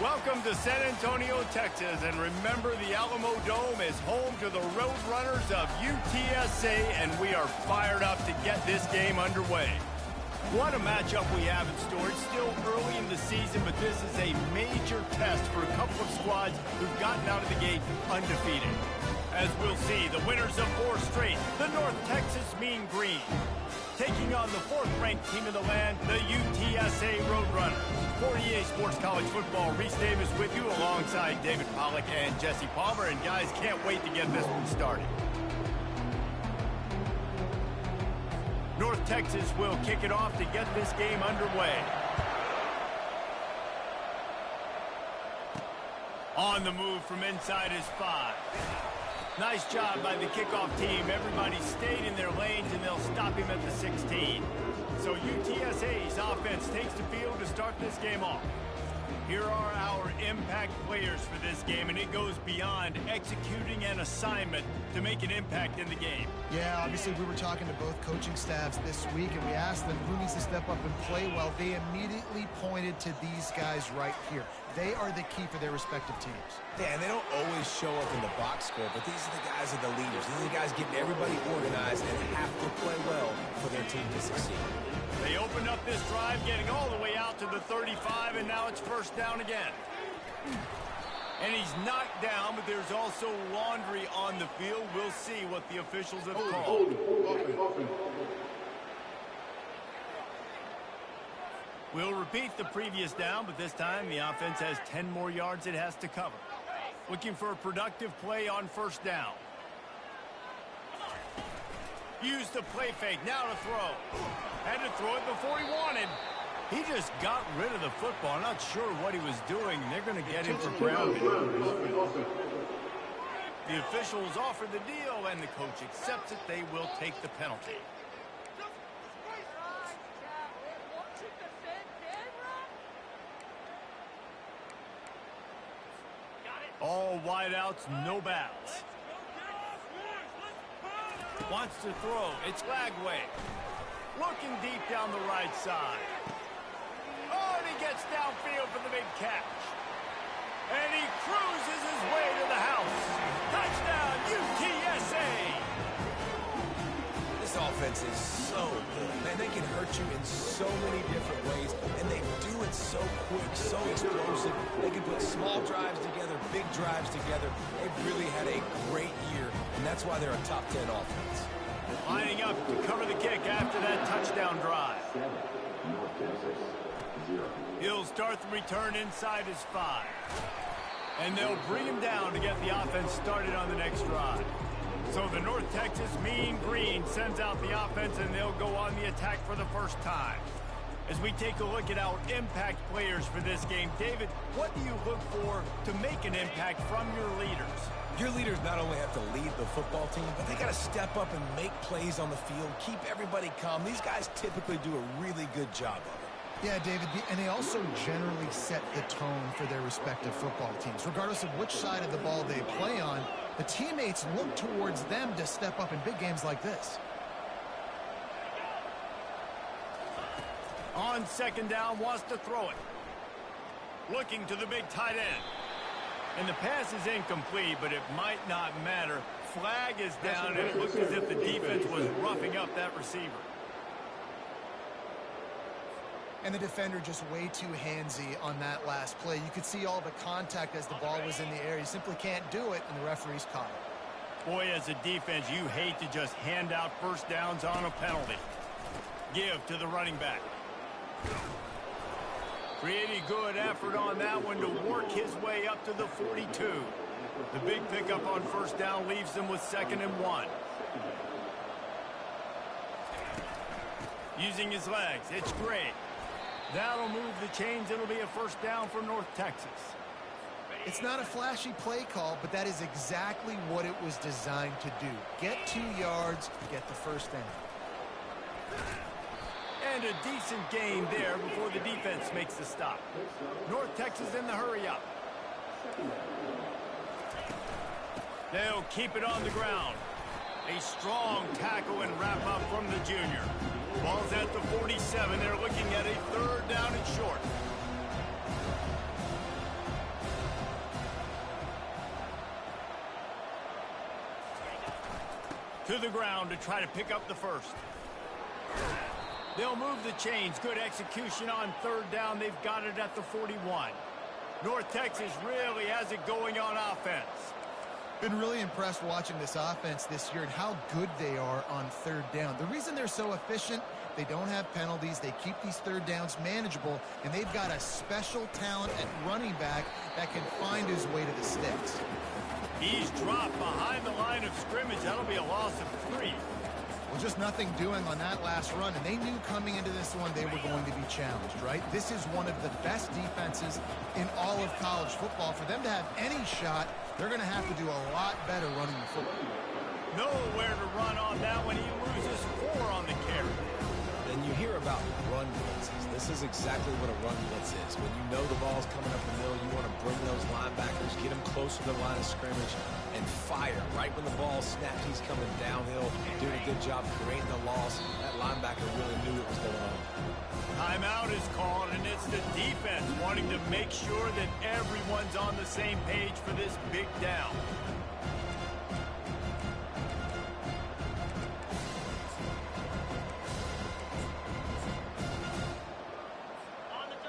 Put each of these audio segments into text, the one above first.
Welcome to San Antonio, Texas, and remember the Alamo Dome is home to the Roadrunners of UTSA, and we are fired up to get this game underway. What a matchup we have in store. It's still early in the season, but this is a major test for a couple of squads who've gotten out of the gate undefeated. As we'll see, the winners of 4 straight, the North Texas Mean Green, taking on the 4th-ranked team in the land, the UTSA Roadrunners. For EA Sports College Football, Reese Davis with you alongside David Pollack and Jesse Palmer. And guys, can't wait to get this one started. North Texas will kick it off to get this game underway. On the move from inside is 5. Nice job by the kickoff team. Everybody stayed in their lanes, and they'll stop him at the 16. So UTSA's offense takes the field to start this game off. Here are our impact players for this game, and it goes beyond executing an assignment to make an impact in the game. Yeah, obviously we were talking to both coaching staffs this week, and we asked them who needs to step up and play well. They immediately pointed to these guys right here. They are the key for their respective teams. Yeah, and they don't always show up in the box score, but these are the guys that are the leaders. These are the guys getting everybody organized and have to play well for their team to succeed. They opened up this drive, getting all the way out to the 35, and now it's first down again. And he's knocked down, but there's also laundry on the field. We'll see what the officials have called. We'll repeat the previous down, but this time the offense has 10 more yards it has to cover. Looking for a productive play on first down. Use the play fake, now to throw. Had to throw it before he wanted. He just got rid of the football. I'm not sure what he was doing. They're going to get him for grounding. The officials offer the deal, and the coach accepts it. They will take the penalty. All wideouts, no bats. Wants to throw. It's Lagway. Looking deep down the right side. Oh, and he gets downfield for the big catch. And he cruises his way to the house. Touchdown, UTSA! This offense is so good. Man, they can hurt you in so many different ways, and they do it so quick, so explosive. They can put small drives together, big drives together. They've really had a great year, and that's why they're a top 10 offense. Lining up to cover the kick after that touchdown drive. He'll start the return inside his 5. And they'll bring him down to get the offense started on the next drive. So the North Texas Mean Green sends out the offense, and they'll go on the attack for the first time. As we take a look at our impact players for this game, David, what do you look for to make an impact from your leaders? Your leaders not only have to lead the football team, but they got to step up and make plays on the field, keep everybody calm. These guys typically do a really good job of it. Yeah, David, and they also generally set the tone for their respective football teams. Regardless of which side of the ball they play on, the teammates look towards them to step up in big games like this. On second down, wants to throw it. Looking to the big tight end. And the pass is incomplete, but it might not matter. Flag is down, and it looks as if the defense was roughing up that receiver. And the defender just way too handsy on that last play. You could see all the contact as the ball was in the air. You simply can't do it, and the referee's caught it. Boy, as a defense, you hate to just hand out first downs on a penalty. Give to the running back. Pretty good effort on that one to work his way up to the 42. The big pickup on first down leaves them with 2nd and 1. Using his legs, it's great. That'll move the chains. It'll be a first down for North Texas. It's not a flashy play call, but that is exactly what it was designed to do. Get 2 yards, get the first down. And a decent gain there before the defense makes the stop. North Texas in the hurry-up. They'll keep it on the ground. A strong tackle and wrap-up from the junior. Ball's at the 47. They're looking at a 3rd down and short. To the ground to try to pick up the first. They'll move the chains. Good execution on third down. They've got it at the 41. North Texas really has it going on offense. Been really impressed watching this offense this year and how good they are on third down. The reason they're so efficient, they don't have penalties. They keep these third downs manageable, and they've got a special talent at running back that can find his way to the sticks. He's dropped behind the line of scrimmage. That'll be a loss of 3. Well, just nothing doing on that last run, and they knew coming into this one they were going to be challenged, right? This is one of the best defenses in all of college football. For them to have any shot, they're going to have to do a lot better running the football. Nowhere to run on that one. He loses 4 on the carry. And you hear about run blitzes. This is exactly what a run blitz is. When you know the ball's coming up the middle, you want to bring those linebackers, get them closer to the line of scrimmage, and fire. Right when the ball snaps, he's coming downhill, doing a good job creating a loss. That linebacker really knew what was going on. Timeout is called, and it's the defense wanting to make sure that everyone's on the same page for this big down.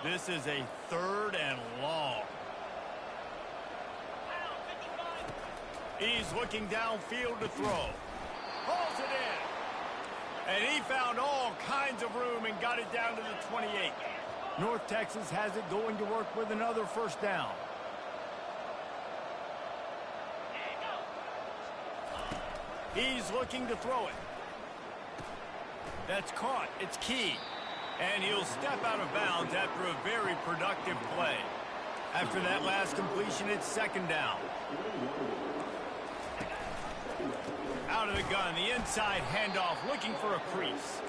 This is a 3rd and long. He's looking downfield to throw. Hauls it in. And he found all kinds of room and got it down to the 28. North Texas has it going to work with another first down. He's looking to throw it. That's caught. It's key. And he'll step out of bounds after a very productive play. After that last completion, it's 2nd down. Out of the gun, the inside handoff, looking for a crease.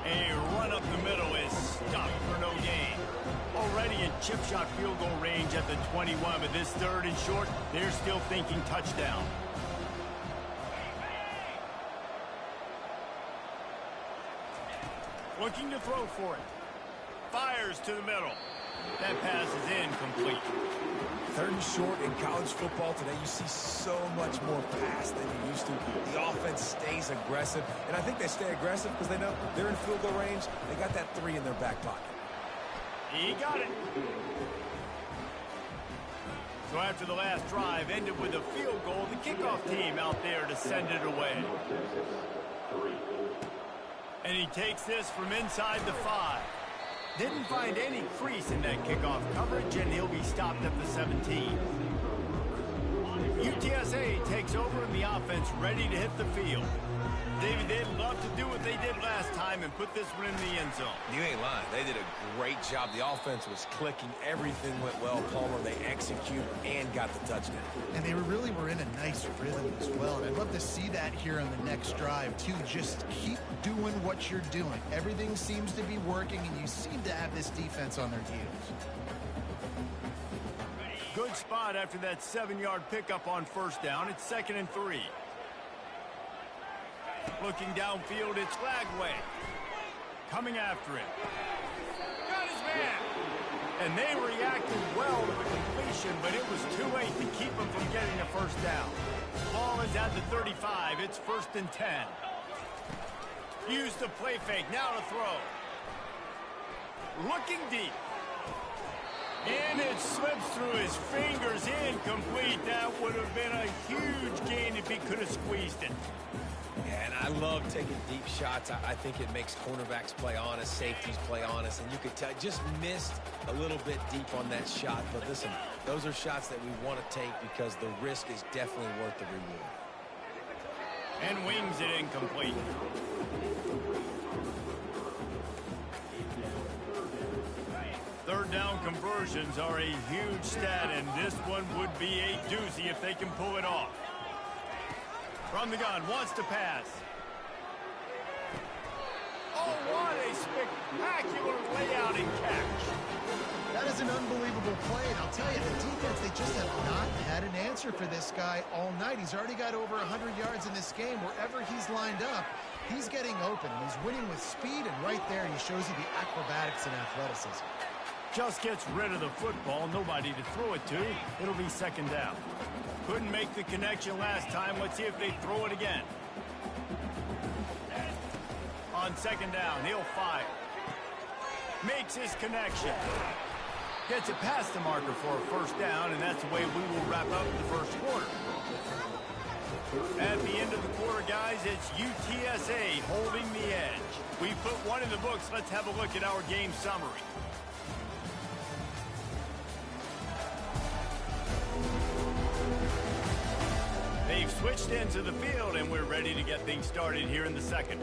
A run up the middle is stopped for no gain. Already in chip shot field goal range at the 21, but this 3rd and short, they're still thinking touchdown. Looking to throw for it. Fires to the middle. That pass is incomplete. 3rd and short in college football today, you see so much more pass than you used to. The offense stays aggressive, and I think they stay aggressive because they know they're in field goal range. They got that 3 in their back pocket. He got it. So after the last drive ended with a field goal, the kickoff team out there to send it away. And he takes this from inside the 5. Didn't find any crease in that kickoff coverage, and he'll be stopped at the 17. UTSA takes over in the offense, ready to hit the field. David, they'd love to do what they did last time and put this one in the end zone. You ain't lying. They did a great job. The offense was clicking. Everything went well, Palmer. They executed and got the touchdown. And they really were in a nice rhythm as well. And I'd love to see that here on the next drive, too. Just keep doing what you're doing. Everything seems to be working, and you seem to have this defense on their heels. Good spot after that 7-yard pickup on first down. It's 2nd and 3. Looking downfield, it's Lagway. Coming after him. Got his man. And they reacted well to the completion, but it was too late to keep him from getting a first down. Ball is at the 35. It's 1st and 10. Used the play fake. Now to throw. Looking deep. And it slips through his fingers. Incomplete. That would have been a huge gain if he could have squeezed it. Yeah, and I love taking deep shots. I think it makes cornerbacks play honest, safeties play honest, and you could tell just missed a little bit deep on that shot. But listen, those are shots that we want to take because the risk is definitely worth the reward. And wings it incomplete. Third down conversions are a huge stat, and this one would be a doozy if they can pull it off. From the gun, wants to pass. Oh, what a spectacular layout and catch. That is an unbelievable play, and I'll tell you, the defense, they just have not had an answer for this guy all night. He's already got over 100 yards in this game. Wherever he's lined up, he's getting open, and he's winning with speed, and right there he shows you the acrobatics and athleticism. Just gets rid of the football, nobody to throw it to. It'll be 2nd down. Couldn't make the connection last time. Let's see if they throw it again. On second down, he'll fire. Makes his connection. Gets it past the marker for a first down, and that's the way we will wrap up the first quarter. At the end of the quarter, guys, it's UTSA holding the edge. We put one in the books. Let's have a look at our game summary. They've switched into the field, and we're ready to get things started here in the second.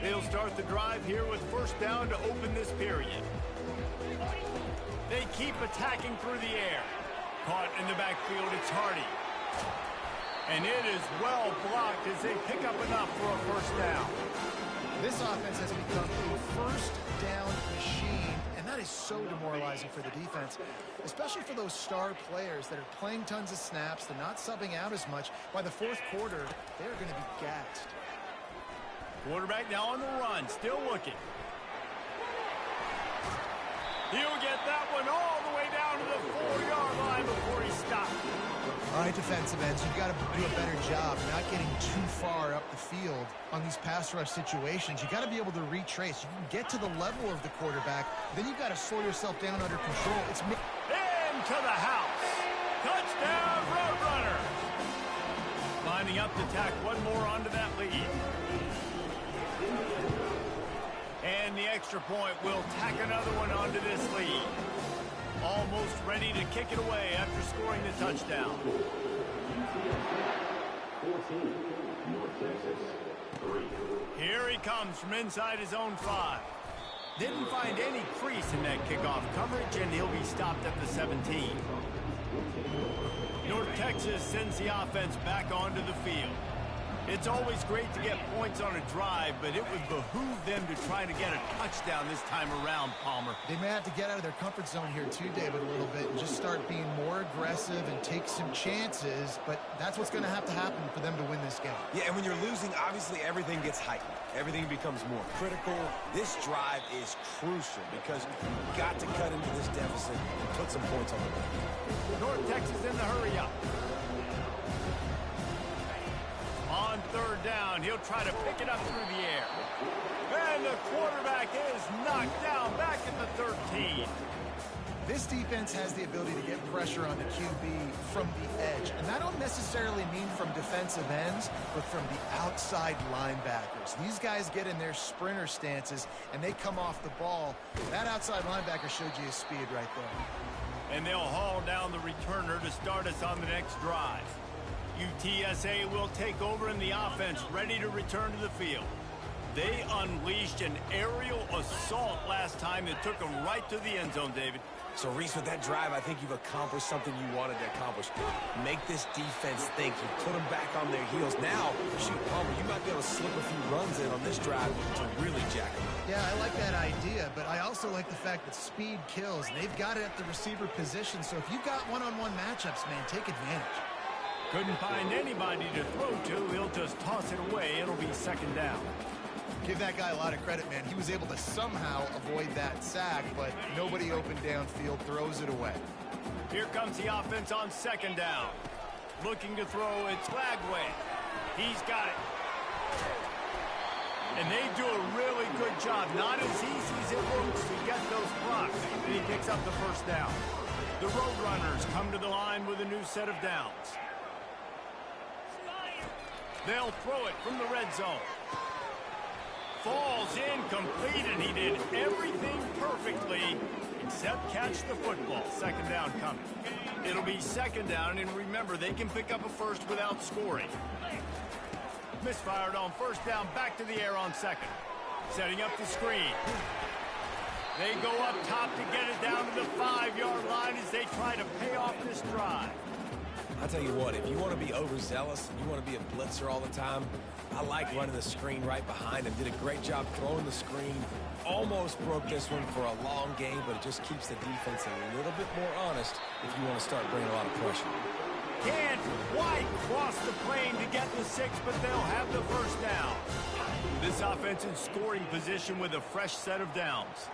They'll start the drive here with first down to open this period. They keep attacking through the air. Caught in the backfield, it's Hardy. And it is well blocked as they pick up enough for a first down. This offense has become a first down machine, and that is so demoralizing for the defense, especially for those star players that are playing tons of snaps. They're not subbing out as much. By the fourth quarter, they're going to be gassed. Quarterback now on the run, still looking. He'll get that one all the way down to the 4-yard line before he stopped. All right, defensive ends, you've got to do a better job not getting too far up the field on these pass rush situations. You've got to be able to retrace. You can get to the level of the quarterback, then you've got to slow yourself down under control. It's into the house. Touchdown, Roadrunners. Lining up to tack one more onto that lead. And the extra point will tack another one onto this lead. Almost ready to kick it away after scoring the touchdown. 14, North Texas, 3. Here he comes from inside his own 5. Didn't find any crease in that kickoff coverage, and he'll be stopped at the 17. North Texas sends the offense back onto the field. It's always great to get points on a drive, but it would behoove them to try to get a touchdown this time around, Palmer. They may have to get out of their comfort zone here too, David, a little bit, and just start being more aggressive and take some chances, but that's what's going to happen for them to win this game. Yeah, and when you're losing, obviously everything gets heightened. Everything becomes more critical. This drive is crucial because you've got to cut into this deficit and put some points on the board. North Texas in the hurry-up. On third down, he'll try to pick it up through the air. And the quarterback is knocked down back at the 13. This defense has the ability to get pressure on the QB from the edge. And that don't necessarily mean from defensive ends, but from the outside linebackers. These guys get in their sprinter stances, and they come off the ball. That outside linebacker showed you his speed right there. And they'll haul down the returner to start us on the next drive. UTSA will take over in the offense, ready to return to the field. They unleashed an aerial assault last time that took them right to the end zone, David. So, Reese, with that drive, I think you've accomplished something you wanted to accomplish. Make this defense think. You put them back on their heels. Now, shoot, Palmer, you might be able to slip a few runs in on this drive to really jack them up. Yeah, I like that idea, but I also like the fact that speed kills. They've got it at the receiver position, so if you've got one-on-one matchups, man, take advantage. Couldn't find anybody to throw to. He'll just toss it away. It'll be second down. Give that guy a lot of credit, man. He was able to somehow avoid that sack, but nobody open downfield, throws it away. Here comes the offense on second down. Looking to throw, it's Lagway. He's got it. And they do a really good job. Not as easy as it looks to get those blocks. And he picks up the first down. The Roadrunners come to the line with a new set of downs. They'll throw it from the red zone. Falls incomplete, and he did everything perfectly except catch the football. Second down coming. It'll be second down, and remember, they can pick up a first without scoring. Misfired on first down, back to the air on second. Setting up the screen. They go up top to get it down to the 5-yard line as they try to pay off this drive. I'll tell you what, if you want to be overzealous and you want to be a blitzer all the time, I like running the screen right behind him. Did a great job throwing the screen. Almost broke this one for a long game, but it just keeps the defense a little bit more honest if you want to start bringing a lot of pressure. Can't quite cross the plane to get the 6, but they'll have the first down. This offense in scoring position with a fresh set of downs.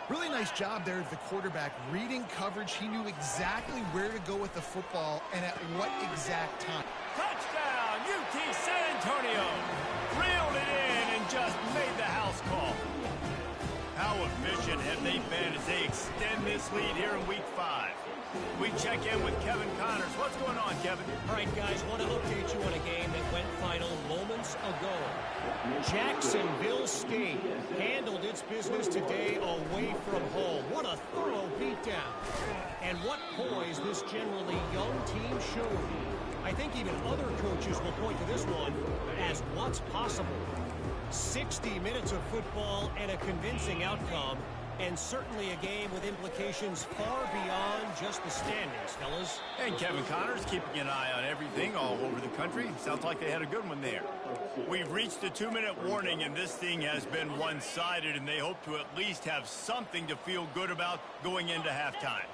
Really nice job there of the quarterback reading coverage. He knew exactly where to go with the football and at what exact time. Touchdown, UT San Antonio. Reeled it in and just made the house call. How efficient have they been as they extend this lead here in Week 5? We check in with Kevin Connors. What's going on, Kevin? All right, guys, want to update you on a game that went final moments ago. Jacksonville State handled its business today away from home. What a thorough beatdown. And what poise this generally young team showed. I think even other coaches will point to this one as what's possible. 60 minutes of football and a convincing outcome, and certainly a game with implications far beyond just the standings, fellas. And Kevin Connors keeping an eye on everything all over the country. Sounds like they had a good one there. We've reached the 2-minute warning, and this thing has been one-sided, and they hope to at least have something to feel good about going into halftime.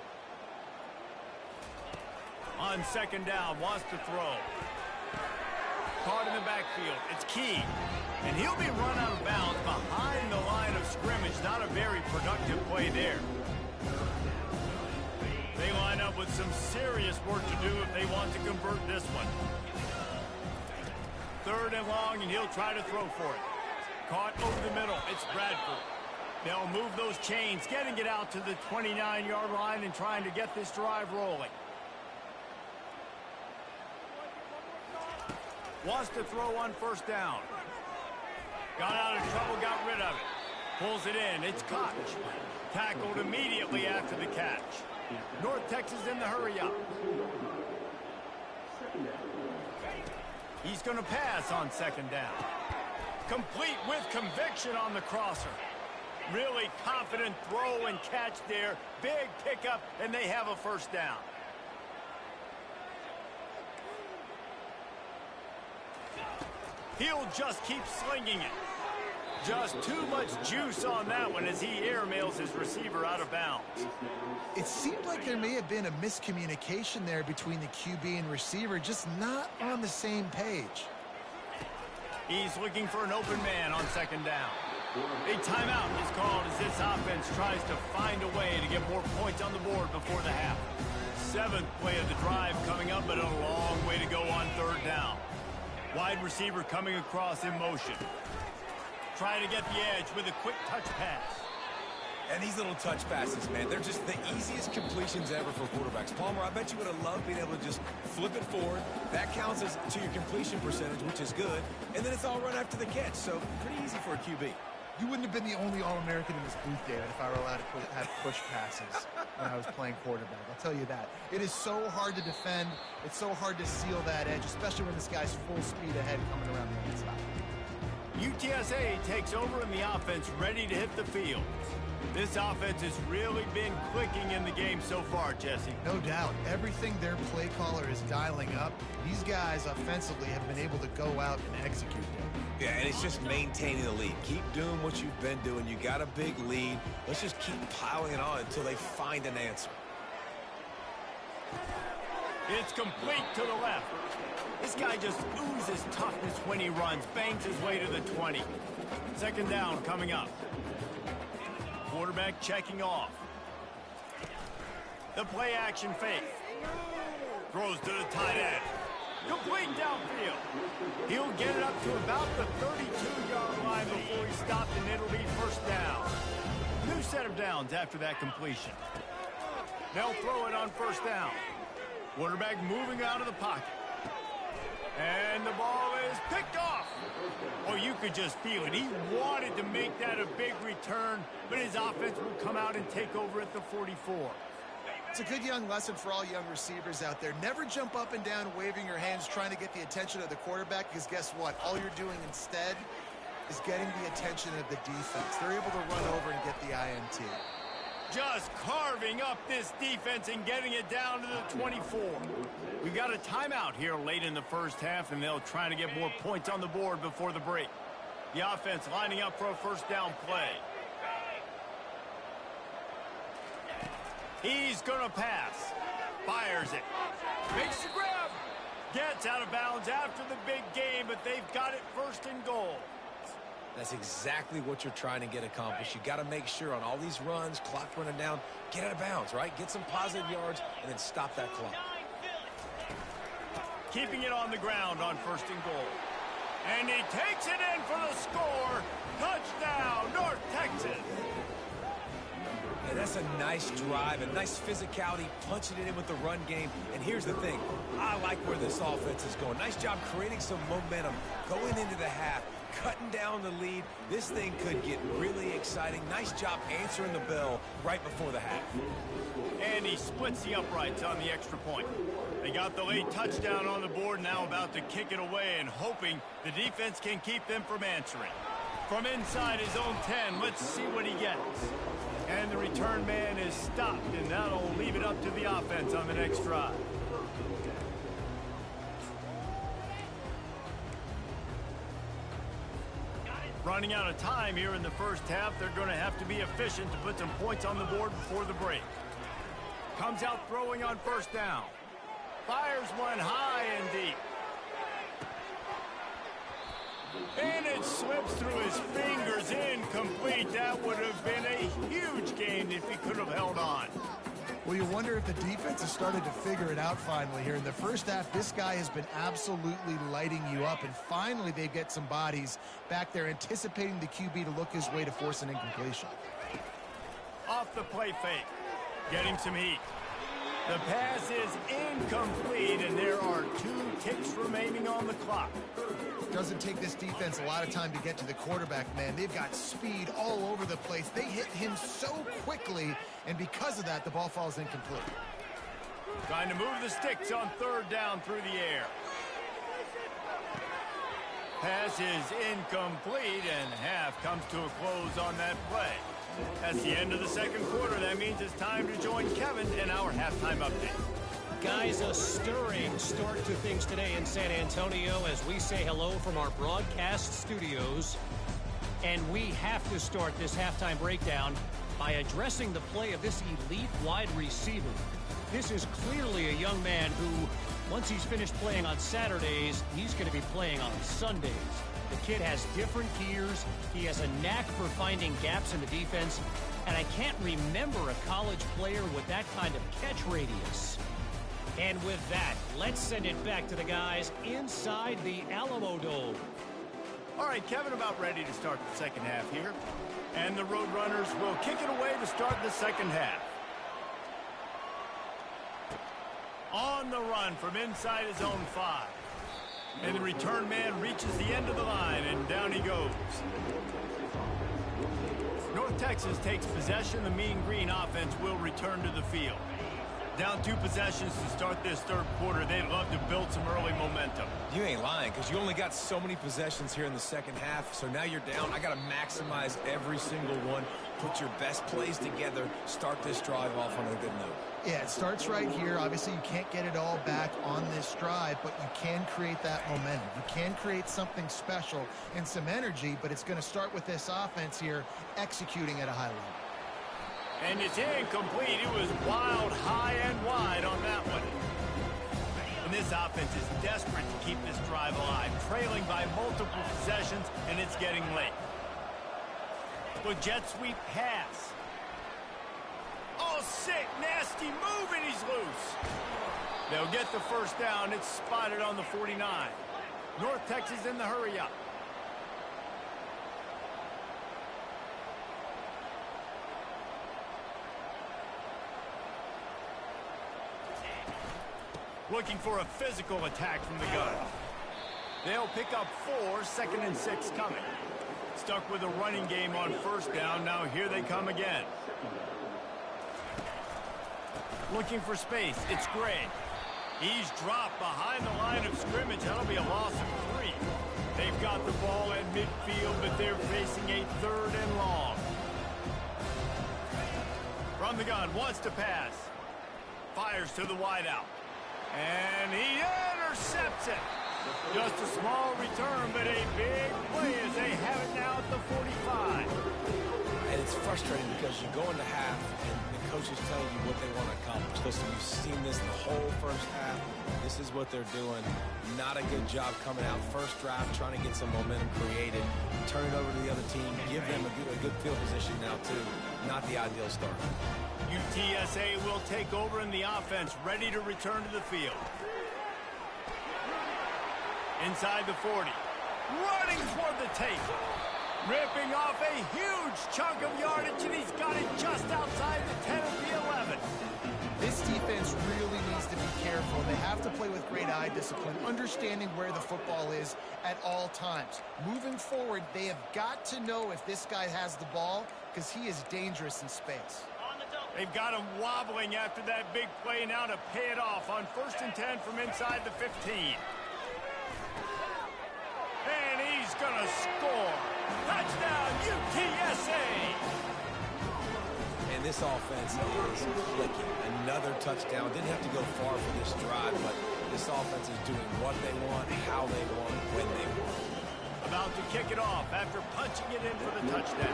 On second down, wants to throw. Caught in the backfield. It's Key. And he'll be run out of bounds behind the line of scrimmage. Not a very productive play there. They line up with some serious work to do if they want to convert this one. Third and long, and he'll try to throw for it. Caught over the middle. It's Bradford. They'll move those chains, getting it out to the 29-yard line and trying to get this drive rolling. Wants to throw on first down. Got out of trouble, got rid of it. Pulls it in. It's Koch. Tackled immediately after the catch. North Texas in the hurry-up. He's going to pass on second down. Complete with conviction on the crosser. Really confident throw and catch there. Big pickup, and they have a first down. He'll just keep slinging it. Just too much juice on that one as he airmails his receiver out of bounds. It seemed like there may have been a miscommunication there between the QB and receiver, just not on the same page. He's looking for an open man on second down. A timeout is called as this offense tries to find a way to get more points on the board before the half. 7th play of the drive coming up, but a long way to go on third down. Wide receiver coming across in motion. Trying to get the edge with a quick touch pass. And these little touch passes, man, they're just the easiest completions ever for quarterbacks. Palmer, I bet you would have loved being able to just flip it forward. That counts as to your completion percentage, which is good. And then it's all run after the catch, so pretty easy for a QB. You wouldn't have been the only All-American in this booth, David, if I were allowed to have push passes when I was playing quarterback. I'll tell you that. It is so hard to defend. It's so hard to seal that edge, especially when this guy's full speed ahead coming around the inside. UTSA takes over in the offense, ready to hit the field. This offense has really been clicking in the game so far, Jesse. No doubt. Everything their play caller is dialing up, these guys offensively have been able to go out and execute them. Yeah, and it's just maintaining the lead. Keep doing what you've been doing. You got a big lead. Let's just keep piling it on until they find an answer. It's complete to the left. This guy just oozes toughness when he runs, bangs his way to the 20. Second down coming up. Quarterback checking off. The play action fake. Throws to the tight end. Complete downfield. He'll get it up to about the 32-yard line before he stopped, and it'll be first down. New set of downs after that completion. They'll throw it on first down. Quarterback moving out of the pocket. And the ball is picked off. Oh, you could just feel it. He wanted to make that a big return, but his offense will come out and take over at the 44. It's a good young lesson for all young receivers out there. Never jump up and down waving your hands trying to get the attention of the quarterback, because guess what? All you're doing instead is getting the attention of the defense. They're able to run over and get the INT. Just carving up this defense and getting it down to the 24. We got a timeout here late in the first half, and they'll try to get more points on the board before the break. The offense lining up for a first down play. He's going to pass. Fires it. Makes the grab. Gets out of bounds after the big game, but they've got it first and goal. That's exactly what you're trying to get accomplished. You got to make sure on all these runs, clock running down, get out of bounds, right? Get some positive yards and then stop that clock. Keeping it on the ground on 1st and goal. And he takes it in for the score. Touchdown, North Texas. And that's a nice drive, a nice physicality, punching it in with the run game. And here's the thing. I like where this offense is going. Nice job creating some momentum going into the half, cutting down the lead. This thing could get really exciting. Nice job answering the bell right before the half. And he splits the uprights on the extra point. They got the late touchdown on the board, now about to kick it away and hoping the defense can keep them from answering. From inside his own 10, let's see what he gets. And the return man is stopped, and that'll leave it up to the offense on the next drive. Running out of time here in the first half, they're going to have to be efficient to put some points on the board before the break. Comes out throwing on 1st down. Fires one high and deep. And it slips through his fingers, incomplete. That would have been a huge gain if he could have held on. Well, you wonder if the defense has started to figure it out finally here. In the first half, this guy has been absolutely lighting you up, and finally they get some bodies back there anticipating the QB to look his way to force an incompletion. Off the play fake, getting some heat. The pass is incomplete, and there are 2 ticks remaining on the clock. Doesn't take this defense a lot of time to get to the quarterback, man. They've got speed all over the place. They hit him so quickly, and because of that, the ball falls incomplete. Trying to move the sticks on 3rd down through the air. Pass is incomplete, and half comes to a close on that play. That's the end of the 2nd quarter. That means it's time to join Kevin in our halftime update. Guys, a stirring start to things today in San Antonio as we say hello from our broadcast studios. And we have to start this halftime breakdown by addressing the play of this elite wide receiver. This is clearly a young man who, once he's finished playing on Saturdays, he's going to be playing on Sundays. The kid has different gears. He has a knack for finding gaps in the defense. And I can't remember a college player with that kind of catch radius. And with that, let's send it back to the guys inside the Alamo Dome. All right, Kevin, about ready to start the 2nd half here. And the Roadrunners will kick it away to start the 2nd half. On the run from inside his own 5. And the return man reaches the end of the line, and down he goes. North Texas takes possession. The Mean Green offense will return to the field. Down 2 possessions to start this 3rd quarter. They'd love to build some early momentum. You ain't lying, because you only got so many possessions here in the 2nd half, so now you're down. I got to maximize every single one. Put your best plays together. Start this drive off on a good note. Yeah, it starts right here. Obviously, you can't get it all back on this drive, but you can create that momentum. You can create something special and some energy, but it's going to start with this offense here executing at a high level. And it's incomplete. It was wild, high and wide on that one. And this offense is desperate to keep this drive alive, trailing by multiple possessions, and it's getting late. With jet sweep pass. Oh, sick, nasty move, and he's loose. They'll get the 1st down. It's spotted on the 49. North Texas in the hurry up. Looking for a physical attack from the gun. They'll pick up 4, 2nd and 6 coming. Stuck with a running game on 1st down. Now here they come again. Looking for space. It's Gray. He's dropped behind the line of scrimmage. That'll be a loss of 3. They've got the ball at midfield, but they're facing a 3rd and long. From the gun, wants to pass. Fires to the wideout. And he intercepts it. Just a small return, but a big play as they have it now at the 45. And it's frustrating because you go into half and the coach is telling you what they want to accomplish. Listen, we've seen this the whole first half. This is what they're doing. Not a good job coming out first drive, trying to get some momentum created, turn it over to the other team, give them a good field position now too. Not the ideal start. UTSA will take over in the offense, ready to return to the field. Inside the 40. Running toward the tape. Ripping off a huge chunk of yardage, and he's got it just outside the 10 of the 11. This defense really needs to be careful. They have to play with great eye discipline, understanding where the football is at all times. Moving forward, they have got to know if this guy has the ball, because he is dangerous in space. They've got him wobbling after that big play now to pay it off on 1st and 10 from inside the 15. And he's going to score. Touchdown, UTSA! And this offense is clicking. Another touchdown. Didn't have to go far for this drive, but this offense is doing what they want, how they want, when they want. About to kick it off after punching it in for the touchdown.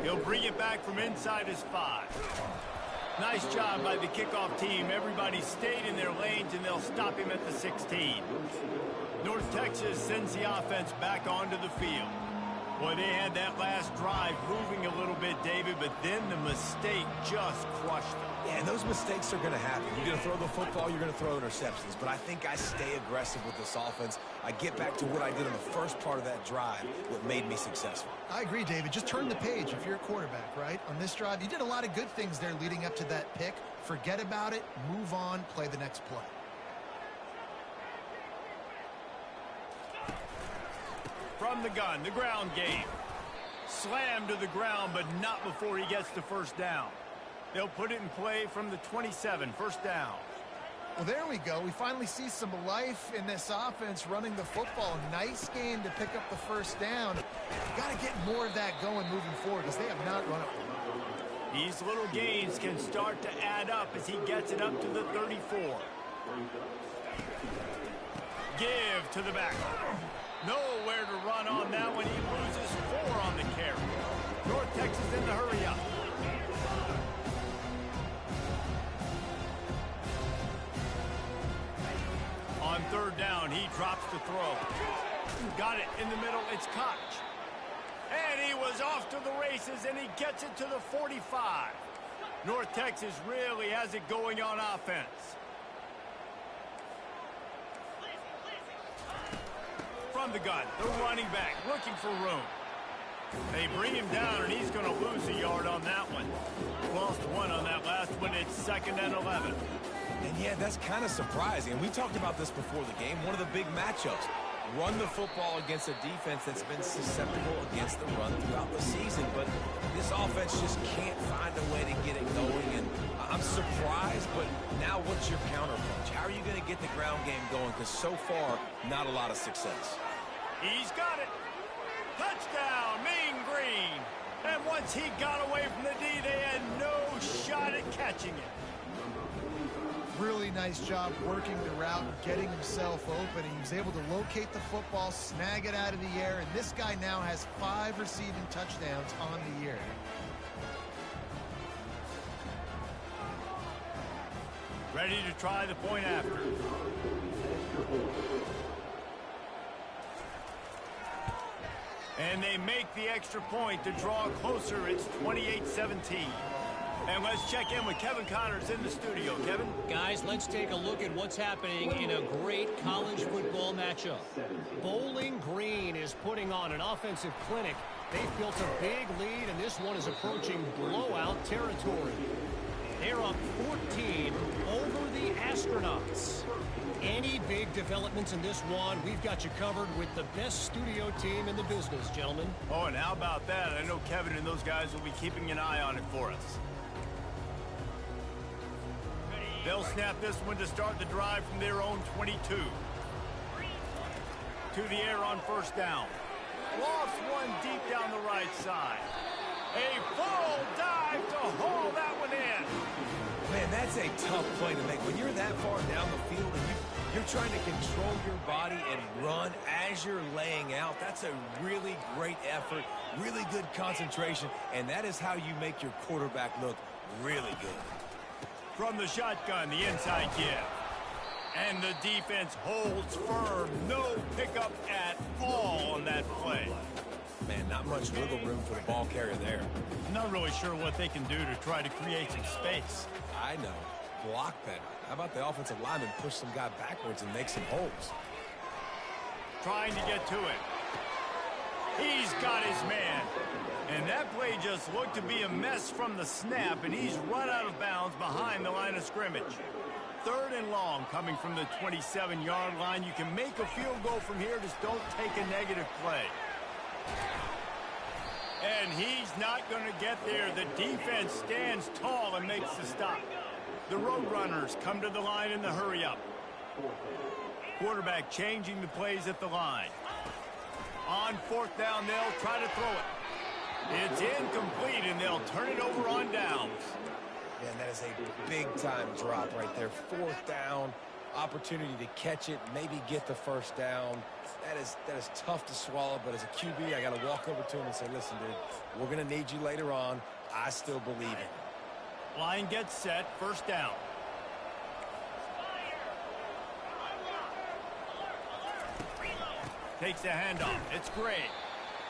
He'll bring it back from inside his 5. Nice job by the kickoff team. Everybody stayed in their lanes, and they'll stop him at the 16. North Texas sends the offense back onto the field. Boy, they had that last drive moving a little bit, David, but then the mistake just crushed them. Yeah, and those mistakes are going to happen. You're going to throw the football, you're going to throw interceptions. But I think I stay aggressive with this offense. I get back to what I did in the first part of that drive, what made me successful. I agree, David. Just turn the page if you're a quarterback, right? On this drive, you did a lot of good things there leading up to that pick. Forget about it, move on, play the next play. From the gun, the ground game. Slammed to the ground, but not before he gets the first down. They'll put it in play from the 27, first down. Well, there we go. We finally see some life in this offense running the football. Nice game to pick up the first down. Got to get more of that going moving forward because they have not run it. These little gains can start to add up as he gets it up to the 34. Give to the back. Nowhere to run on that one. He loses 4 on the carry. North Texas in the hurry up. On 3rd down, he drops the throw. Got it in the middle. It's Koch. And he was off to the races, and he gets it to the 45. North Texas really has it going on offense. From the gun, the running back looking for room. They bring him down, and he's going to lose a yard on that one. Lost 1 on that last one. It's 2nd and 11. And yeah, that's kind of surprising. And we talked about this before the game. One of the big matchups. Run the football against a defense that's been susceptible against the run throughout the season. But this offense just can't find a way to get it going. And I'm surprised, but now what's your counterpunch? How are you going to get the ground game going? Because so far, not a lot of success. He's got it. Touchdown, Mean Green. And once he got away from the D, they had no shot at catching it. Really nice job working the route and getting himself open. He was able to locate the football, snag it out of the air, and this guy now has 5 receiving touchdowns on the year. Ready to try the point after. And they make the extra point to draw closer. It's 28-17. And let's check in with Kevin Connors in the studio. Kevin? Guys, let's take a look at what's happening in a great college football matchup. Bowling Green is putting on an offensive clinic. They've built a big lead, and this one is approaching blowout territory. They're up 14 over the Astronauts. Any big developments in this one, we've got you covered with the best studio team in the business, gentlemen. Oh, and how about that? I know Kevin and those guys will be keeping an eye on it for us. They'll snap this one to start the drive from their own 22. To the air on 1st down. Lost one deep down the right side. A full dive to haul that one in. Man, that's a tough play to make. When you're that far down the field and you're trying to control your body and run as you're laying out. That's a really great effort, really good concentration, and that is how you make your quarterback look really good. From the shotgun, the inside give. And the defense holds firm. No pickup at all on that play. Man, not much wiggle room for the ball carrier there. I'm not really sure what they can do to try to create some space. I know. Block better. How about the offensive lineman push some guy backwards and make some holes? Trying to get to it. He's got his man. And that play just looked to be a mess from the snap, and he's run out of bounds behind the line of scrimmage. 3rd and long coming from the 27-yard line. You can make a field goal from here, just don't take a negative play. And he's not going to get there. The defense stands tall and makes the stop. The Roadrunners come to the line in the hurry-up. Quarterback changing the plays at the line. On 4th down, they'll try to throw it. It's incomplete, and they'll turn it over on downs. Man, that is a big-time drop right there. 4th down, opportunity to catch it, maybe get the 1st down. That is tough to swallow, but as a QB, I got to walk over to him and say, listen, dude, we're going to need you later on. I still believe in you. Line gets set, 1st down. Takes the handoff. It's great.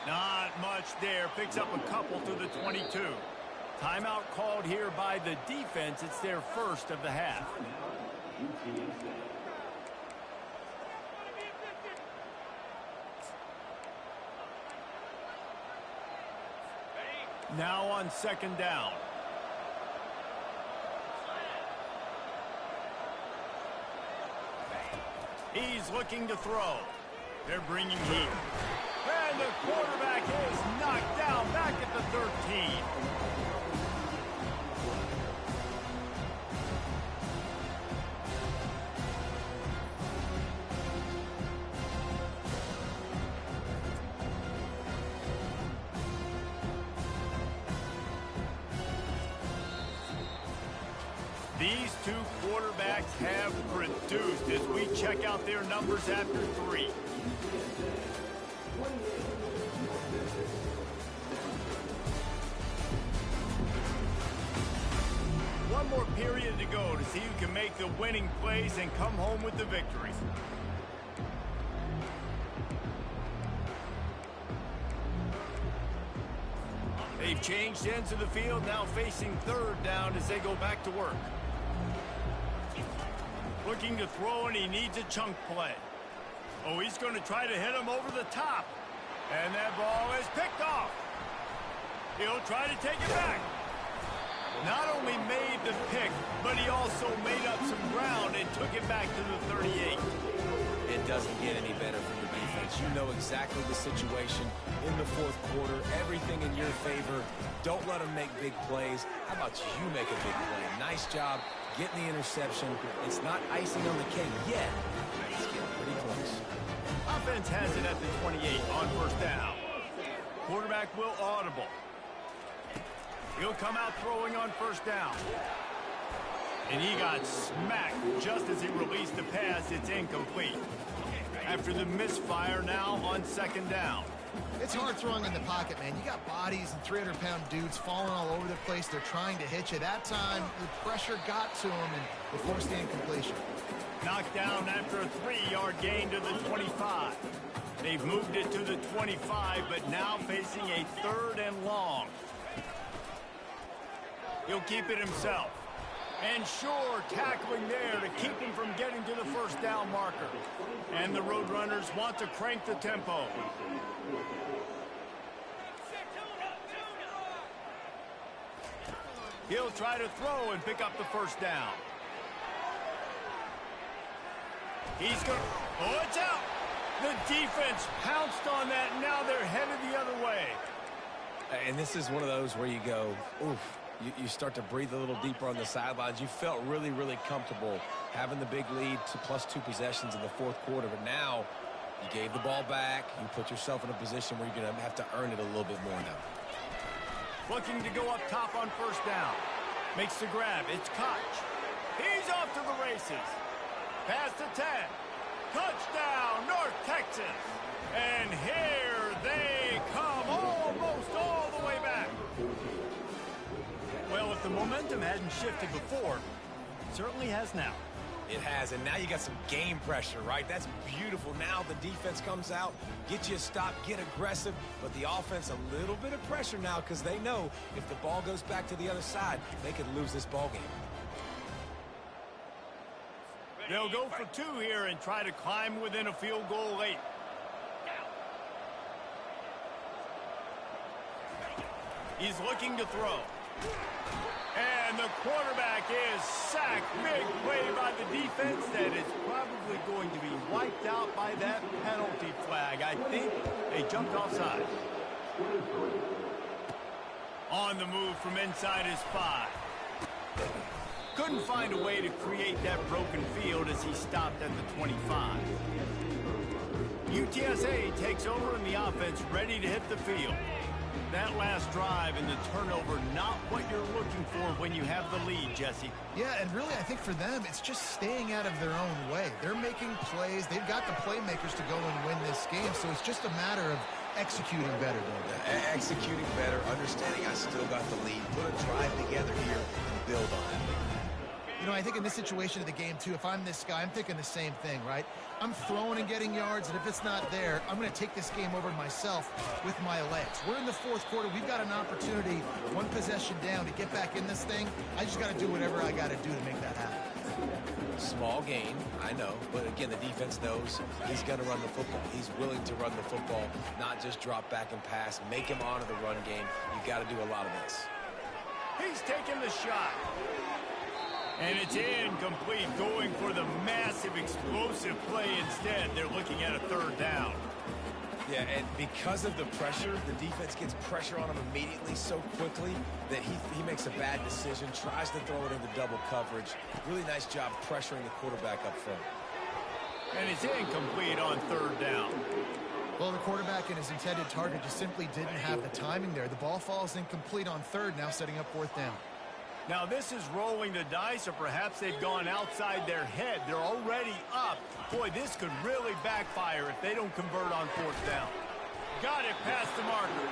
Not much there. Picks up a couple to the 22. Timeout called here by the defense. It's their first of the half. Now on 2nd down. He's looking to throw. They're bringing heat. And the quarterback is knocked down back at the 13. These two quarterbacks have produced as we check out their numbers after 3. One more period to go to see who can make the winning plays and come home with the victory. They've changed ends of the field, now facing 3rd down as they go back to work. Looking to throw, and he needs a chunk play. Oh, he's going to try to hit him over the top. And that ball is picked off. He'll try to take it back. Not only made the pick, but he also made up some ground and took it back to the 38. It doesn't get any better from your defense. You know exactly the situation in the 4th quarter. Everything in your favor. Don't let them make big plays. How about you make a big play? Nice job getting the interception. It's not icing on the cake yet. It's getting pretty close. Offense has it at the 28 on 1st down. Quarterback will audible. He'll come out throwing on 1st down. And he got smacked just as he released the pass. It's incomplete. After the misfire, now on 2nd down. It's hard throwing in the pocket, man. You got bodies and 300-pound dudes falling all over the place. They're trying to hit you. That time, the pressure got to him, and they forced the incompletion. Knocked down after a 3-yard gain to the 25. They've moved it to the 25, but now facing a 3rd and long. He'll keep it himself. And sure, tackling there to keep him from getting to the 1st down marker. And the Roadrunners want to crank the tempo. He'll try to throw and pick up the 1st down. He's going to... Oh, it's out! The defense pounced on that, and now they're headed the other way. And this is one of those where you go, oof. You start to breathe a little deeper on the sidelines. You felt really, really comfortable having the big lead to +2 possessions in the 4th quarter. But now you gave the ball back. You put yourself in a position where you're going to have to earn it a little bit more now. Looking to go up top on 1st down. Makes the grab. It's Koch. He's off to the races. past the 10. Touchdown, North Texas. And here they come, almost all the way back. Well, if the momentum hadn't shifted before, it certainly has now. It has, and now you got some game pressure, right? That's beautiful. Now the defense comes out, get you a stop, get aggressive, but the offense a little bit of pressure now because they know if the ball goes back to the other side, they could lose this ball game. They'll go for 2 here and try to climb within a field goal late. He's looking to throw. And the quarterback is sacked. Big play by the defense that is probably going to be wiped out by that penalty flag. I think they jumped offside. On the move from inside his 5. Couldn't find a way to create that broken field as he stopped at the 25. UTSA takes over in the offense, ready to hit the field. That last drive and the turnover, not what you're looking for when you have the lead, Jesse. Yeah, and really, I think for them, it's just staying out of their own way. They're making plays. They've got the playmakers to go and win this game, so it's just a matter of executing better, don't they? Executing better, understanding I still got the lead, put a drive together here and build on it. You know, I think in this situation of the game, too, if I'm this guy, I'm thinking the same thing, right? I'm throwing and getting yards, and if it's not there, I'm going to take this game over myself with my legs. We're in the 4th quarter. We've got an opportunity, 1 possession down, to get back in this thing. I just got to do whatever I got to do to make that happen. Small gain, I know, but again, the defense knows he's going to run the football. He's willing to run the football, not just drop back and pass, make him honor the run game. You got to do a lot of this. He's taking the shot. And it's incomplete, going for the massive explosive play instead. They're looking at a 3rd down. Yeah, and because of the pressure, the defense gets pressure on him immediately so quickly that he makes a bad decision, tries to throw it into double coverage. Really nice job pressuring the quarterback up front. And it's incomplete on 3rd down. Well, the quarterback and his intended target just simply didn't have the timing there. The ball falls incomplete on 3rd, now setting up 4th down. Now this is rolling the dice, or perhaps they've gone outside their head. They're already up. Boy, this could really backfire if they don't convert on 4th down. Got it past the marker.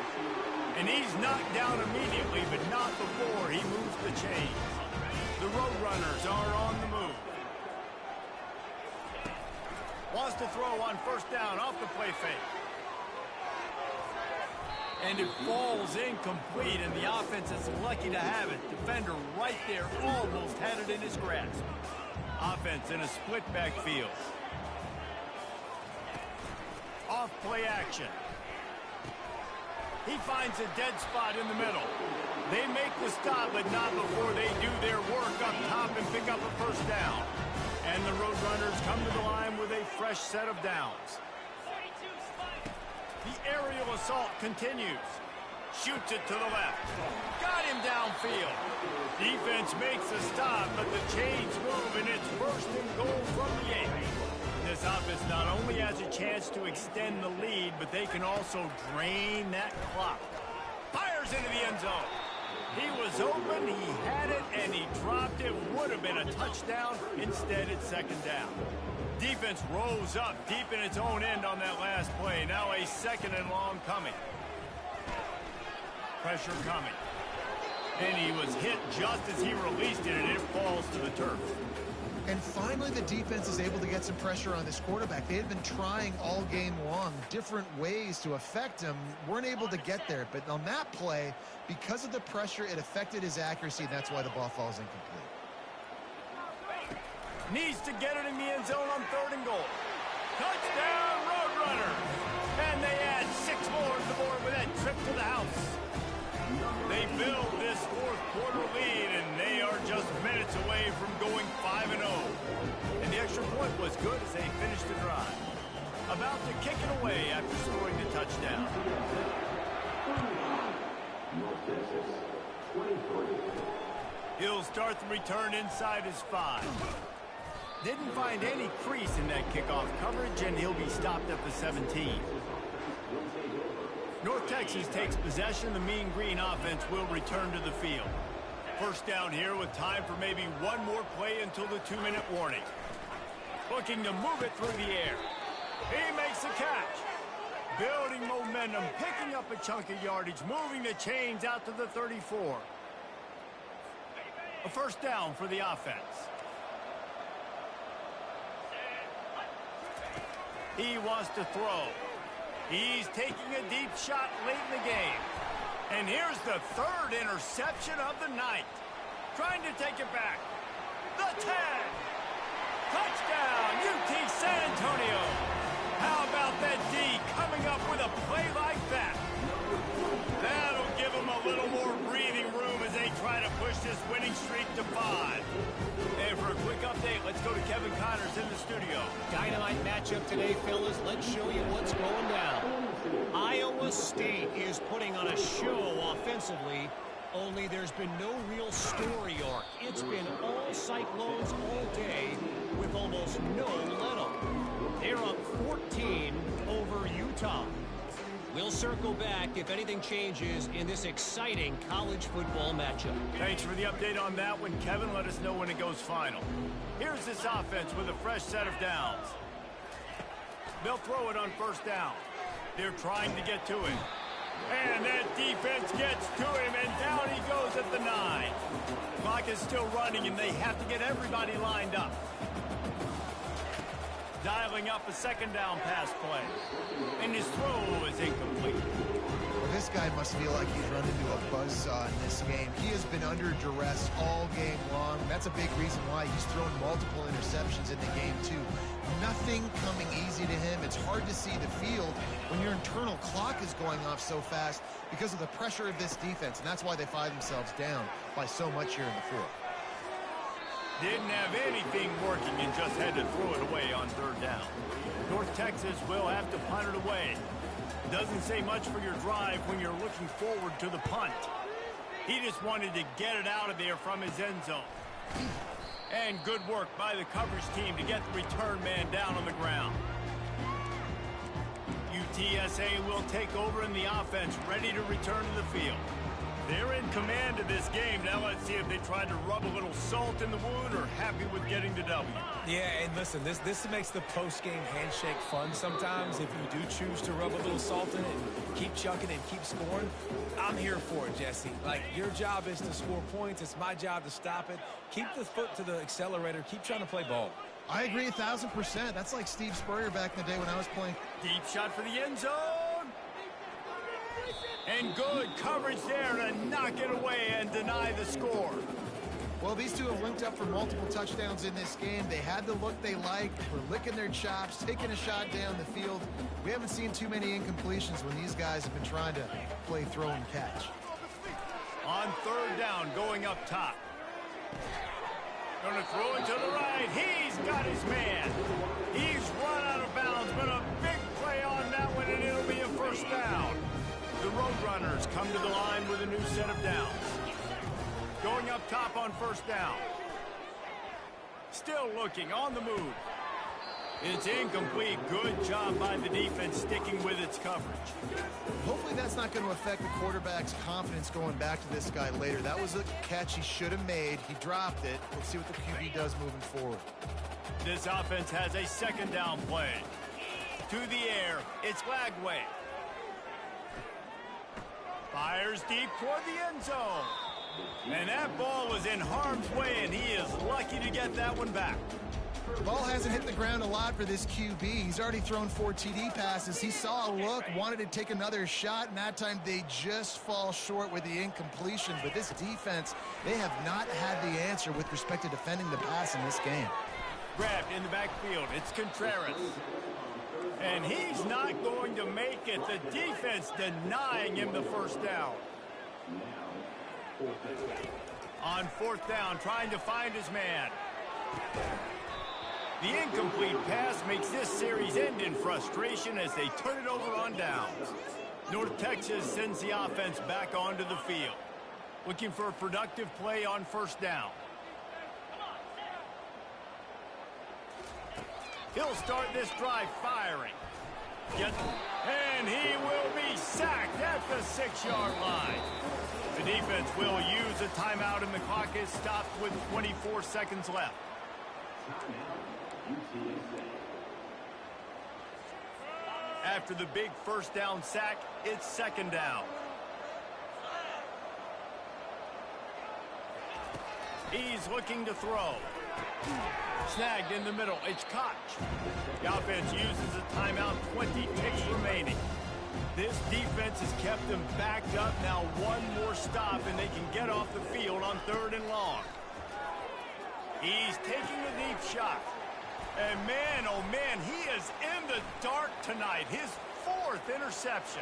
And he's knocked down immediately, but not before he moves the chains. The Roadrunners are on the move. Wants to throw on 1st down off the play fake. And it falls incomplete, and the offense is lucky to have it. Defender right there almost had it in his grasp. Offense in a split backfield. Off play action. He finds a dead spot in the middle. They make the stop, but not before they do their work up top and pick up a 1st down. And the Roadrunners come to the line with a fresh set of downs. The aerial assault continues. Shoots it to the left. Got him downfield. Defense makes a stop, but the chains move, and it's 1st and goal from the 8. This offense not only has a chance to extend the lead, but they can also drain that clock. Fires into the end zone. He was open, he had it, and he dropped it. Would have been a touchdown. Instead, it's 2nd down. Defense rolls up deep in its own end on that last play. Now a 2nd and long coming. Pressure coming. And he was hit just as he released it, and it falls to the turf. And finally, the defense is able to get some pressure on this quarterback. They had been trying all game long different ways to affect him. Weren't able to get there. But on that play, because of the pressure, it affected his accuracy, and that's why the ball falls incomplete. Needs to get it in the end zone on 3rd and goal. Touchdown, Roadrunners! And they add 6 more to the board with that trip to the house. They build this 4th quarter lead, and they are just minutes away from going 5-0. And the extra point was good as they finished the drive. About to kick it away after scoring the touchdown. He'll start the return inside his 5. Didn't find any crease in that kickoff coverage, and he'll be stopped at the 17. North Texas takes possession. The Mean Green offense will return to the field. 1st down here with time for maybe 1 more play until the 2-minute warning. looking to move it through the air. He makes the catch. Building momentum, picking up a chunk of yardage, moving the chains out to the 34. A first down for the offense. He wants to throw. He's taking a deep shot late in the game. And here's the third interception of the night. Trying to take it back. The 10. Touchdown, UT San Antonio. How about that D coming up with a play like that? That'll give them a little more breathing room as they try to push this winning streak to 5. And for a quick update, let's go to Kevin Connors in the studio. Dynamite matchup today, fellas. Let's show you what's going down. Iowa State is putting on a show offensively, only there's been no real story arc. It's been all Cyclones all day with almost no let-up. They're up 14 over Utah. We'll circle back if anything changes in this exciting college football matchup. Thanks for the update on that one, Kevin. Let us know when it goes final. Here's this offense with a fresh set of downs. They'll throw it on first down. They're trying to get to him. And that defense gets to him, and down he goes at the 9. Clock is still running, and they have to get everybody lined up. Dialing up a second down pass play. And his throw is incomplete. Well, this guy must feel like he's run into a buzzsaw in this game. He has been under duress all game long. That's a big reason why he's thrown multiple interceptions in the game, too. Nothing coming easy to him. It's hard to see the field when your internal clock is going off so fast because of the pressure of this defense, and that's why they find themselves down by so much here in the fourth. Didn't have anything working and just had to throw it away on third down. North Texas will have to punt it away. Doesn't say much for your drive when you're looking forward to the punt. He just wanted to get it out of there from his end zone. And good work by the coverage team to get the return man down on the ground. UTSA will take over in the offense, ready to return to the field. They're in command of this game. Now let's see if they try to rub a little salt in the wound or happy with getting the W. Yeah, and listen, this makes the post-game handshake fun sometimes. If you do choose to rub a little salt in it and keep chucking and keep scoring, I'm here for it, Jesse. Like, your job is to score points. It's my job to stop it. Keep the foot to the accelerator. Keep trying to play ball. I agree 1,000%. That's like Steve Spurrier back in the day when I was playing. Deep shot for the end zone. And good coverage there to knock it away and deny the score. Well, these two have linked up for multiple touchdowns in this game. They had the look they liked. Were licking their chops, taking a shot down the field. We haven't seen too many incompletions when these guys have been trying to play throw and catch. On third down, going up top. Going to throw it to the right. He's got his man. He's run out of bounds, but a big play on that one, and it'll be a first down. The Roadrunners come to the line with a new set of downs. Going up top on first down. Still looking on the move. It's incomplete. Good job by the defense sticking with its coverage. Hopefully that's not going to affect the quarterback's confidence going back to this guy later. That was a catch he should have made. He dropped it. Let's see what the QB does moving forward. This offense has a second down play. To the air. It's Lagway. Fires deep toward the end zone. And that ball was in harm's way, and he is lucky to get that one back. Ball hasn't hit the ground a lot for this QB. He's already thrown 4 TD passes. He saw a look, wanted to take another shot, and that time they just fall short with the incompletion. But this defense, they have not had the answer with respect to defending the pass in this game. Grabbed in the backfield. It's Contreras. And he's not going to make it. The defense denying him the first down. On fourth down, trying to find his man. The incomplete pass makes this series end in frustration as they turn it over on downs. North Texas sends the offense back onto the field. Looking for a productive play on first down. He'll start this drive firing. And he will be sacked at the 6-yard line. The defense will use a timeout, and the clock is stopped with 24 seconds left. After the big first down sack, it's second down. He's looking to throw. Snagged in the middle. It's caught. The offense uses a timeout. 20 ticks remaining. This defense has kept them backed up. Now one more stop, and they can get off the field on 3rd and long. He's taking a deep shot. And man, oh man, he is in the dark tonight. His 4th interception.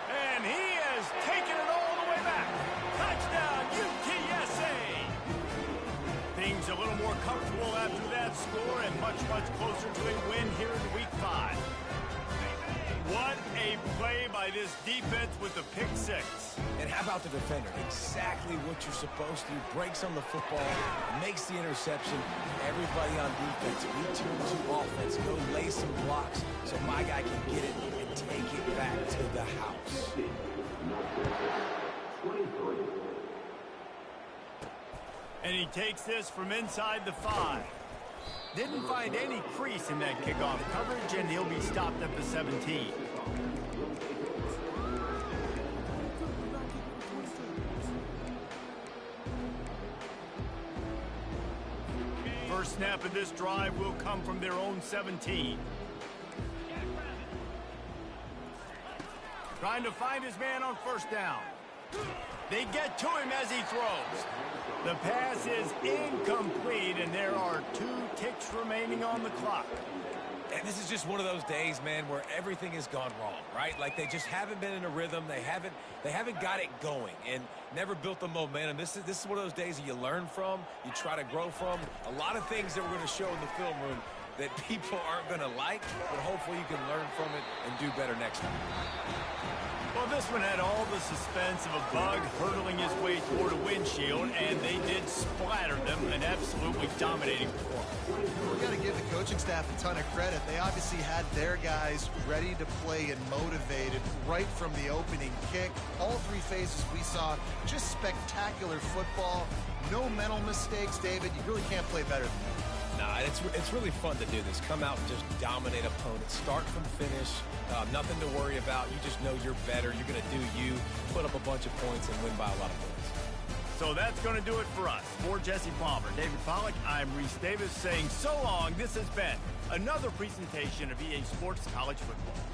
And he has taken it all the way back. Touchdown, UTSA! Things a little more comfortable after that score and much, much closer to a win here in Week 5. What a play by this defense with the pick 6. And how about the defender? Exactly what you're supposed to do. Breaks on the football, makes the interception. Everybody on defense, we turn to offense. Go lay some blocks so my guy can get it and take it back to the house. And he takes this from inside the 5. Didn't find any crease in that kickoff coverage, and he'll be stopped at the 17. First snap of this drive will come from their own 17. Trying to find his man on first down. They get to him as he throws. The pass is incomplete, and there are 2 ticks remaining on the clock. And this is just one of those days, man, where everything has gone wrong, right? Like they just haven't been in a rhythm. They haven't got it going and never built the momentum. This is one of those days that you learn from, you try to grow from. A lot of things that we're going to show in the film room that people aren't going to like, but hopefully you can learn from it and do better next time. Well, this one had all the suspense of a bug hurtling his way toward a windshield, and they did splatter them, an absolutely dominating performance. We've got to give the coaching staff a ton of credit. They obviously had their guys ready to play and motivated right from the opening kick. All 3 phases we saw, just spectacular football. No mental mistakes, David. You really can't play better than that. Nah, it's really fun to do this. Come out and just dominate opponents. Start from finish. Nothing to worry about. You just know you're better. You're going to do you, put up a bunch of points, and win by a lot of points. So that's going to do it for us. For Jesse Palmer, David Pollack, I'm Reese Davis saying so long. This has been another presentation of EA Sports College Football.